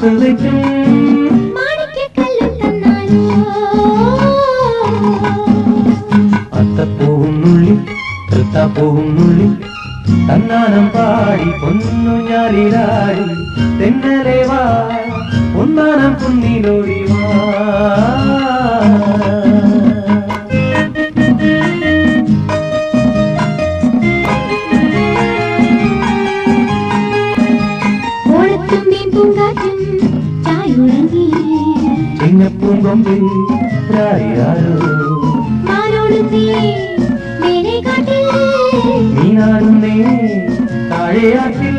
കാത്തു വെക്കും അത്തപ്പൂവും നുള്ളി തൃത്താപ്പൂവും നുള്ളി തന്നാനം പാടി പൊന്നു ഞാലിലാടി തെന്നലെ വാ ഒന്നാനം കുന്നിലോടി വാ ചിങ്ങപ്പൂങ്കൊമ്പിൽ നീനാടുന്നേ താഴെയാറ്റിൽ